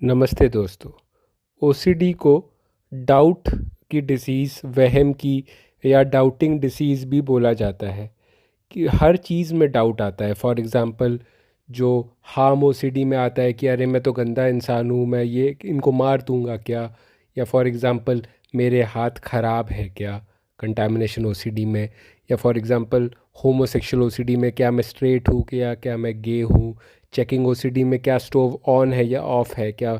नमस्ते दोस्तों। ओसीडी को डाउट की डिसीज़, वहम की या डाउटिंग डिसीज़ भी बोला जाता है कि हर चीज़ में डाउट आता है। फॉर एग्ज़ाम्पल जो हार्म ओसीडी में आता है कि अरे मैं तो गंदा इंसान हूँ, मैं ये इनको मार दूँगा क्या, या फॉर एग्ज़ाम्पल मेरे हाथ ख़राब है क्या, कंटामिनेशन ओसीडी में। या फॉर एग्ज़ाम्पल होमोसेक्सुअल ओसीडी में क्या मैं स्ट्रेट हूँ क्या मैं गे हूँ। चेकिंग ओसीडी में क्या स्टोव ऑन है या ऑफ़ है, क्या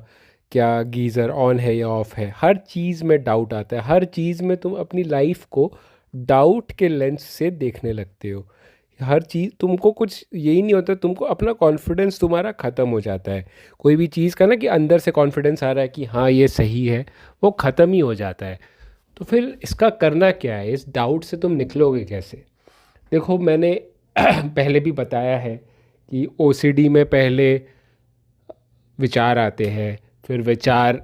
क्या गीज़र ऑन है या ऑफ़ है। हर चीज़ में डाउट आता है। हर चीज़ में तुम अपनी लाइफ को डाउट के लेंस से देखने लगते हो। हर चीज़ तुमको कुछ यही नहीं होता, तुमको अपना कॉन्फिडेंस तुम्हारा ख़त्म हो जाता है। कोई भी चीज़ का ना कि अंदर से कॉन्फिडेंस आ रहा है कि हाँ ये सही है, वो ख़त्म ही हो जाता है। तो फिर इसका करना क्या है, इस डाउट से तुम निकलोगे कैसे? देखो मैंने पहले भी बताया है कि ओसीडी में पहले विचार आते हैं, फिर विचार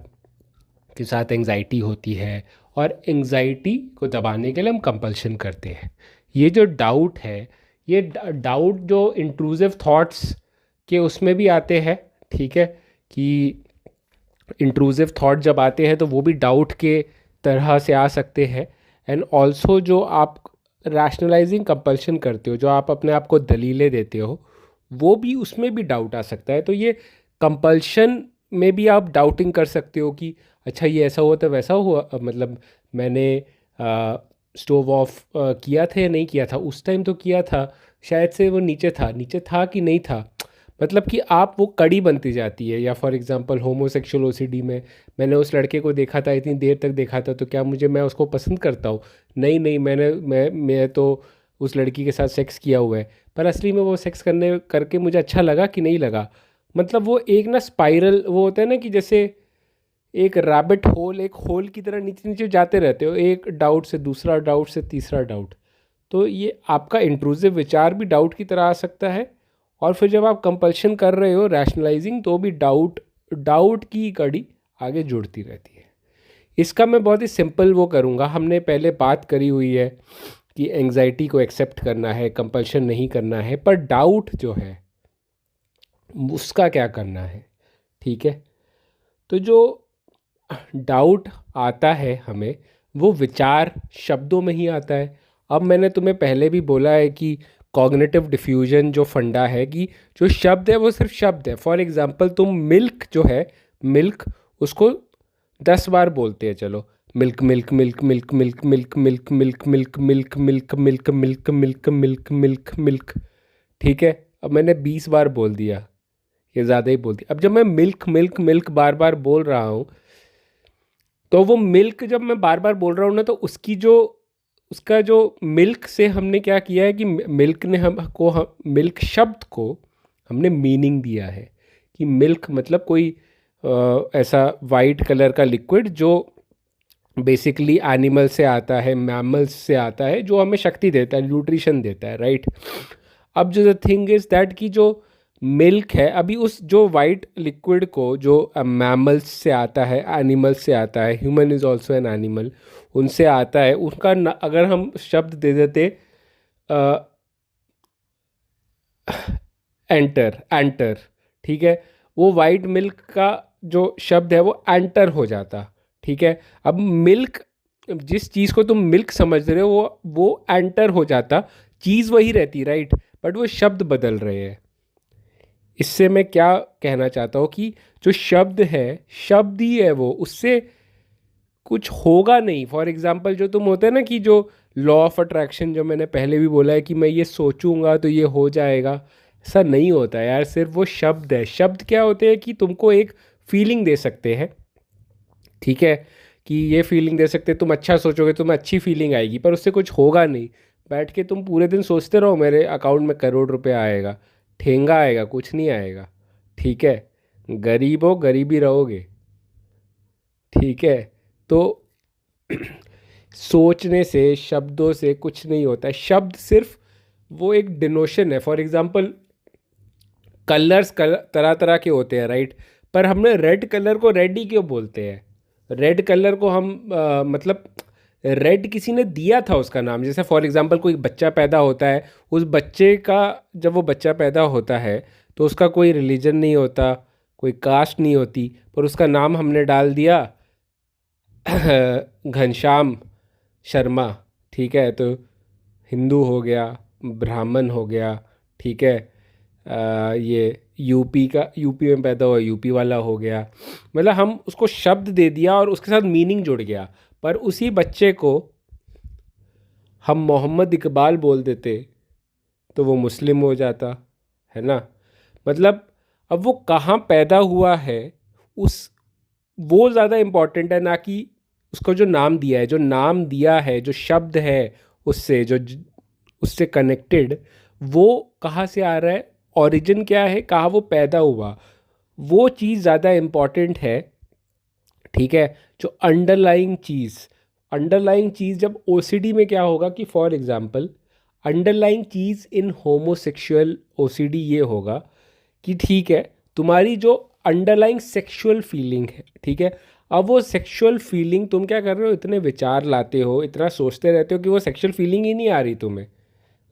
के साथ एंजाइटी होती है, और एंजाइटी को दबाने के लिए हम कंपल्शन करते हैं। ये जो डाउट है, ये डाउट जो इंट्रूसिव थॉट्स के उसमें भी आते हैं, ठीक है, कि इंट्रूसिव थॉट जब आते हैं तो वो भी डाउट के तरह से आ सकते हैं। एंड ऑल्सो जो आप रैशनलाइजिंग कंपल्शन करते हो, जो आप अपने आप को दलीलें देते हो, वो भी उसमें भी डाउट आ सकता है। तो ये कंपल्शन में भी आप डाउटिंग कर सकते हो कि अच्छा ये ऐसा हुआ था वैसा हुआ, मतलब मैंने स्टोव ऑफ किया था या नहीं किया था, उस टाइम तो किया था, शायद से वो नीचे था कि नहीं था। मतलब कि आप वो कड़ी बनती जाती है। या फॉर एग्जांपल होमोसेक्सुअल ओसीडी में मैंने उस लड़के को देखा था, इतनी देर तक देखा था, तो क्या मैं उसको पसंद करता हूँ? नहीं नहीं, मैं तो उस लड़की के साथ सेक्स किया हुआ है, पर असली में वो सेक्स करने करके मुझे अच्छा लगा कि नहीं लगा। मतलब वो एक ना स्पाइरल वो होता है ना, कि जैसे एक रैबिट होल, एक होल की तरह नीचे नीचे जाते रहते हो, एक डाउट से दूसरा डाउट से तीसरा डाउट। तो ये आपका इंट्रूसिव विचार भी डाउट की तरह आ सकता है। और फिर जब आप कंपल्शन कर रहे हो रैशनलाइजिंग, तो भी डाउट डाउट की कड़ी आगे जुड़ती रहती है। इसका मैं बहुत ही सिंपल वो करूँगा। हमने पहले बात करी हुई है कि एंजाइटी को एक्सेप्ट करना है, कंपल्शन नहीं करना है, पर डाउट जो है उसका क्या करना है, ठीक है। तो जो डाउट आता है हमें, वो विचार शब्दों में ही आता है। अब मैंने तुम्हें पहले भी बोला है कि कॉग्निटिव डिफ्यूजन जो फंडा है, कि जो शब्द है वो सिर्फ शब्द है। फॉर एग्जांपल तुम मिल्क जो है, मिल्क, उसको 10 बार बोलते हैं, चलो, milk milk milk milk milk milk milk milk milk milk milk milk milk milk milk milk milk, ठीक है। अब मैंने 20 बार बोल दिया, ये ज़्यादा ही बोल दिया। अब जब मैं मिल्क मिल्क मिल्क बार बार बोल रहा हूँ, तो वो मिल्क जब मैं बार बार बोल रहा हूँ ना, तो उसका जो मिल्क से हमने क्या किया है कि मिल्क ने मिल्क शब्द को हमने मीनिंग दिया है कि मिल्क मतलब कोई ऐसा वाइट कलर का लिक्विड जो बेसिकली एनिमल से आता है, मैमल्स से आता है, जो हमें शक्ति देता है, न्यूट्रिशन देता है, राइट। अब जो द थिंग इज़ दैट कि जो मिल्क है, अभी उस जो वाइट लिक्विड को जो मैमल्स से आता है, एनिमल्स से आता है, human is also an animal, उनसे आता है, अगर हम शब्द दे देते एंटर एंटर, ठीक है, वो वाइट मिल्क का जो शब्द है वो एंटर हो जाता, ठीक है। अब मिल्क, जिस चीज़ को तुम मिल्क समझ रहे हो, वो एंटर हो जाता, चीज़ वही रहती, राइट, बट वो शब्द बदल रहे हैं। इससे मैं क्या कहना चाहता हूँ कि जो शब्द है, शब्द ही है वो, उससे कुछ होगा नहीं। फॉर एग्जाम्पल जो तुम होते हैं ना कि जो लॉ ऑफ अट्रैक्शन, जो मैंने पहले भी बोला है कि मैं ये सोचूंगा तो ये हो जाएगा, ऐसा नहीं होता यार। सिर्फ वो शब्द है। शब्द क्या होते हैं कि तुमको एक फीलिंग दे सकते हैं, ठीक है, कि ये फीलिंग दे सकते हैं, तुम अच्छा सोचोगे तुम्हें अच्छी फीलिंग आएगी, पर उससे कुछ होगा नहीं। बैठ के तुम पूरे दिन सोचते रहो मेरे अकाउंट में करोड़ रुपया आएगा, ठेंगा आएगा, कुछ नहीं आएगा, ठीक है। गरीब हो, गरीबी रहोगे, ठीक है। तो सोचने से, शब्दों से कुछ नहीं होता है। शब्द सिर्फ वो एक डिनोशन है। फॉर एग्जांपल कलर्स तरह तरह के होते हैं, राइट, पर हमने रेड कलर को रेड ही क्यों बोलते हैं? रेड कलर को हम मतलब रेड किसी ने दिया था उसका नाम। जैसे फॉर एग्जांपल कोई बच्चा पैदा होता है, उस बच्चे का, जब वो बच्चा पैदा होता है तो उसका कोई रिलीजन नहीं होता, कोई कास्ट नहीं होती, पर उसका नाम हमने डाल दिया घनश्याम शर्मा, ठीक है, तो हिंदू हो गया, ब्राह्मण हो गया, ठीक है, ये यूपी का, यूपी में पैदा हुआ यूपी वाला हो गया। मतलब हम उसको शब्द दे दिया और उसके साथ मीनिंग जुड़ गया। पर उसी बच्चे को हम मोहम्मद इकबाल बोल देते तो वो मुस्लिम हो जाता, है ना। मतलब अब वो कहाँ पैदा हुआ है, उस वो ज़्यादा इम्पोर्टेंट है ना कि उसको जो नाम दिया है, जो नाम दिया है, जो शब्द है उससे जो उससे कनेक्टेड, वो कहाँ से आ रहा है, ओरिजिन क्या है, कहाँ वो पैदा हुआ, वो चीज़ ज़्यादा इम्पॉर्टेंट है, ठीक है। जो अंडरलाइंग चीज़ जब ओसीडी में क्या होगा कि for example underlying cheese in homosexual OCD ये होगा कि ठीक है, तुम्हारी जो अंडरलाइंग सेक्सुअल फीलिंग है, ठीक है, अब वो सेक्सुअल फीलिंग तुम क्या कर रहे हो, इतने विचार लाते हो, इतना सोचते रहते हो कि वो सेक्सुअल फीलिंग ही नहीं आ रही तुम्हें।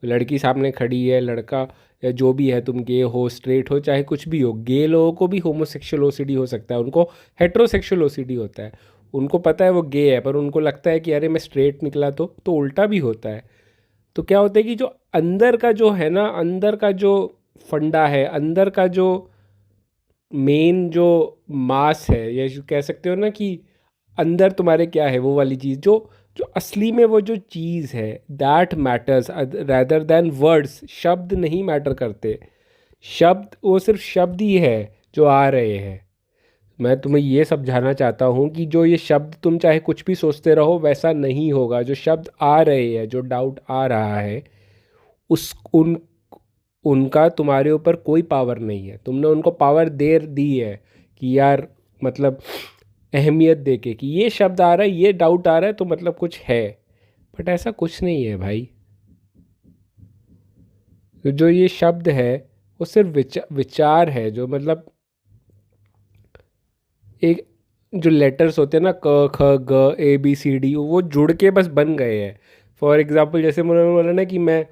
लड़की सामने खड़ी है, लड़का या जो भी है, तुम गे हो, स्ट्रेट हो, चाहे कुछ भी हो, गे लोगों को भी होमोसेक्सुअल ओसीडी हो सकता है, उनको हेट्रोसेक्सुअल ओसीडी होता है। उनको पता है वो गे है, पर उनको लगता है कि अरे मैं स्ट्रेट निकला तो उल्टा भी होता है। तो क्या होता है कि जो अंदर का जो है ना, अंदर का जो फंडा है, अंदर का जो मेन जो मास है, या जो कह सकते हो ना कि अंदर तुम्हारे क्या है, वो वाली चीज़ जो जो असली में वो जो चीज़ है, that matters rather than words. शब्द नहीं मैटर करते, शब्द वो सिर्फ शब्द ही है जो आ रहे हैं। मैं तुम्हें ये समझाना चाहता हूँ कि जो ये शब्द तुम चाहे कुछ भी सोचते रहो वैसा नहीं होगा। जो शब्द आ रहे हैं, जो डाउट आ रहा है, उस उनका तुम्हारे ऊपर कोई पावर नहीं है। तुमने उनको पावर दे दी है कि यार, मतलब अहमियत दे के कि ये शब्द आ रहा है, ये डाउट आ रहा है, तो मतलब कुछ है। बट ऐसा कुछ नहीं है भाई। तो जो ये शब्द है वो सिर्फ विचार है, जो मतलब एक जो लेटर्स होते हैं ना, क ख ग ए बी सी डी, वो जुड़ के बस बन गए हैं। फॉर एग्जांपल जैसे मैंने बोला ना कि मैं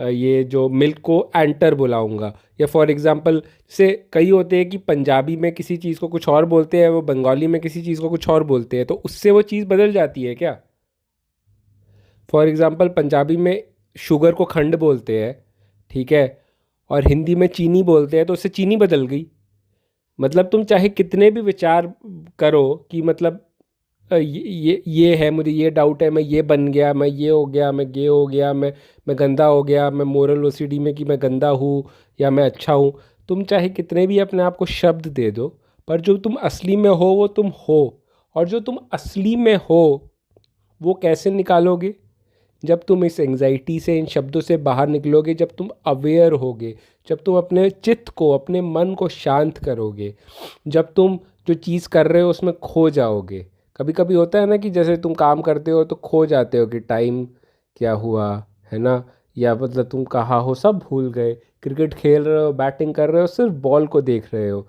ये जो मिल्क को एंटर बुलाऊंगा, या फॉर एग्जांपल से कई होते हैं कि पंजाबी में किसी चीज़ को कुछ और बोलते हैं, वो बंगाली में किसी चीज़ को कुछ और बोलते हैं, तो उससे वो चीज़ बदल जाती है क्या। फॉर एग्जांपल पंजाबी में शुगर को खंड बोलते हैं, ठीक है, और हिंदी में चीनी बोलते हैं, तो उससे चीनी बदल गई। मतलब तुम चाहे कितने भी विचार करो कि मतलब ये है, मुझे ये डाउट है, मैं ये बन गया, मैं ये हो गया, मैं गे हो गया, मैं गंदा हो गया, मैं मोरल ओसीडी में कि मैं गंदा हूँ या मैं अच्छा हूँ। तुम चाहे कितने भी अपने आप को शब्द दे दो, पर जो तुम असली में हो वो तुम हो। और जो तुम असली में हो वो कैसे निकालोगे, जब तुम इस एंजाइटी से, इन शब्दों से बाहर निकलोगे, जब तुम अवेयर होगे, जब तुम अपने चित्त को, अपने मन को शांत करोगे, जब तुम जो चीज़ कर रहे हो उसमें खो जाओगे। कभी कभी होता है ना कि जैसे तुम काम करते हो तो खो जाते हो कि टाइम क्या हुआ, है ना, या मतलब तुम कहाँ हो, सब भूल गए, क्रिकेट खेल रहे हो, बैटिंग कर रहे हो, सिर्फ बॉल को देख रहे हो,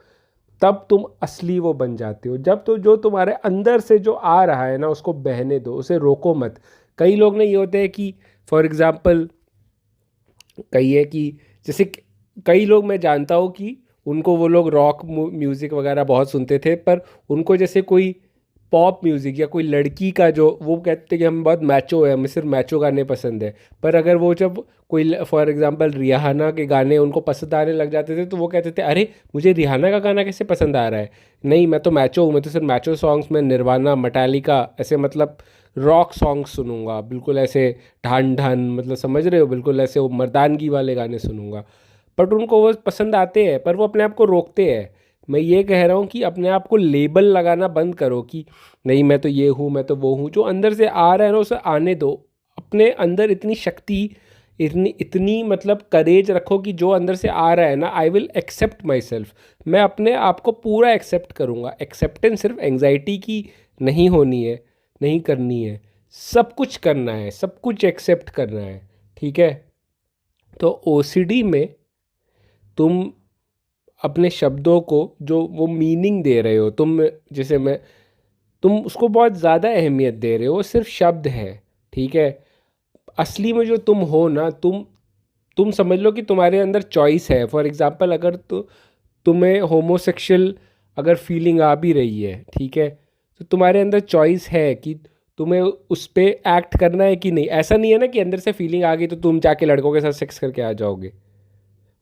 तब तुम असली वो बन जाते हो। जब तो जो तुम्हारे अंदर से जो आ रहा है ना, उसको बहने दो, उसे रोको मत। कई लोग ना ये होते हैं कि फॉर एग्जांपल कही है कि जैसे कई लोग मैं जानता हूँ कि उनको, वो लोग रॉक म्यूज़िक वगैरह बहुत सुनते थे, पर उनको जैसे कोई पॉप म्यूज़िक या कोई लड़की का जो, वो कहते हैं कि हम बहुत मैचो है, हमें सिर्फ मैचो गाने पसंद है। पर अगर वो जब कोई फॉर एग्जांपल रिहाना के गाने उनको पसंद आने लग जाते थे, तो वो कहते थे अरे मुझे रिहाना का गाना कैसे पसंद आ रहा है, नहीं मैं तो मैचो हूँ, मैं तो सिर्फ मैचो सॉन्ग्स में निर्वाणा, मटालिका, ऐसे मतलब रॉक सॉन्ग्स सुनूंगा, बिल्कुल ऐसे ढान ढान, मतलब समझ रहे हो, बिल्कुल ऐसे वो मर्दानगी वाले गाने सुनूंगा। बट उनको वो पसंद आते हैं, पर वो अपने आप को रोकते हैं। मैं ये कह रहा हूँ कि अपने आप को लेबल लगाना बंद करो कि नहीं मैं तो ये हूँ, मैं तो वो हूँ। जो अंदर से आ रहा है ना उसे आने दो। अपने अंदर इतनी शक्ति, इतनी इतनी मतलब करेज रखो कि जो अंदर से आ रहा है ना, I will accept myself. मैं अपने आप को पूरा एक्सेप्ट करूँगा। एक्सेप्टेंस सिर्फ एंग्जाइटी की नहीं होनी है, नहीं करनी है, सब कुछ करना है, सब कुछ एक्सेप्ट करना है, ठीक है। तो ओसीडी में तुम अपने शब्दों को जो वो मीनिंग दे रहे हो, तुम जैसे मैं, तुम उसको बहुत ज़्यादा अहमियत दे रहे हो, वो सिर्फ शब्द है, ठीक है। असली में जो तुम हो ना, तुम समझ लो कि तुम्हारे अंदर चॉइस है। फॉर एग्जांपल अगर तुम्हें होमोसेक्सुअल अगर फीलिंग आ भी रही है, ठीक है, तो तुम्हारे अंदर चॉइस है कि तुम्हें उस पर एक्ट करना है कि नहीं। ऐसा नहीं है ना कि अंदर से फीलिंग आ गई तो तुम जाके लड़कों के साथ सेक्स करके आ जाओगे।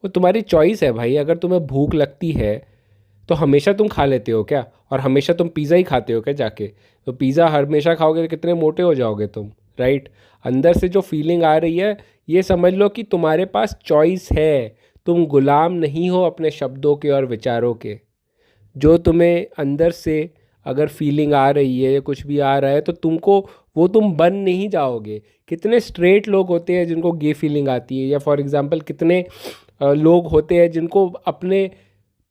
वो तुम्हारी चॉइस है भाई। अगर तुम्हें भूख लगती है तो हमेशा तुम खा लेते हो क्या? और हमेशा तुम पिज़्ज़ा ही खाते हो क्या जाके? तो पिज़्ज़ा हमेशा खाओगे तो कितने मोटे हो जाओगे तुम, राइट? अंदर से जो फीलिंग आ रही है, ये समझ लो कि तुम्हारे पास चॉइस है। तुम गुलाम नहीं हो अपने शब्दों के और विचारों के। जो तुम्हें अंदर से अगर फीलिंग आ रही है या कुछ भी आ रहा है तो तुमको वो तुम बन नहीं जाओगे। कितने स्ट्रेट लोग होते हैं जिनको गे फीलिंग आती है, या फॉर एग्जांपल कितने लोग होते हैं जिनको अपने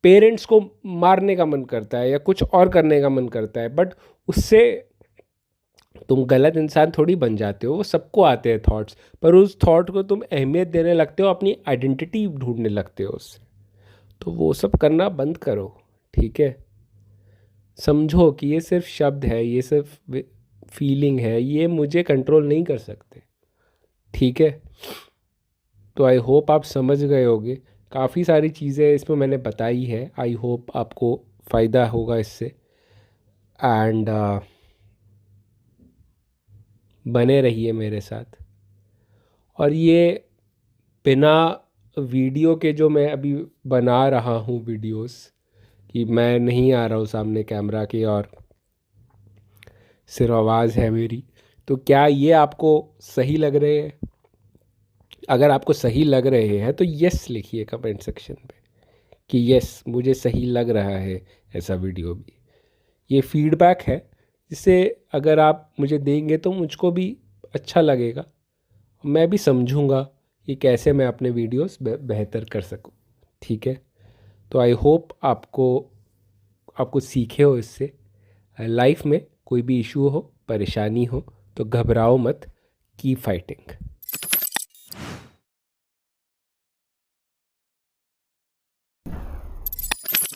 पेरेंट्स को मारने का मन करता है या कुछ और करने का मन करता है, बट उससे तुम गलत इंसान थोड़ी बन जाते हो। वो सबको आते हैं थॉट्स, पर उस थॉट को तुम अहमियत देने लगते हो, अपनी आइडेंटिटी ढूंढने लगते हो उससे। तो वो सब करना बंद करो, ठीक है? समझो कि ये सिर्फ शब्द है, ये सिर्फ फीलिंग है, ये मुझे कंट्रोल नहीं कर सकते, ठीक है? तो आई होप आप समझ गए होगे। काफ़ी सारी चीज़ें इसमें मैंने बताई है। आई होप आपको फ़ायदा होगा इससे। एंड बने रहिए मेरे साथ। और ये बिना वीडियो के जो मैं अभी बना रहा हूँ वीडियोस, कि मैं नहीं आ रहा हूँ सामने कैमरा के और सिर्फ आवाज़ है मेरी, तो क्या ये आपको सही लग रहे हैं? अगर आपको सही लग रहे हैं तो यस लिखिए कमेंट सेक्शन पे कि यस मुझे सही लग रहा है ऐसा वीडियो भी। ये फीडबैक है, जिससे अगर आप मुझे देंगे तो मुझको भी अच्छा लगेगा। मैं भी समझूंगा कि कैसे मैं अपने वीडियोस बेहतर कर सकूं, ठीक है? तो आई होप आपको सीखे हो इससे। लाइफ में कोई भी इशू हो, परेशानी हो, तो घबराओ मत, कीप फाइटिंग।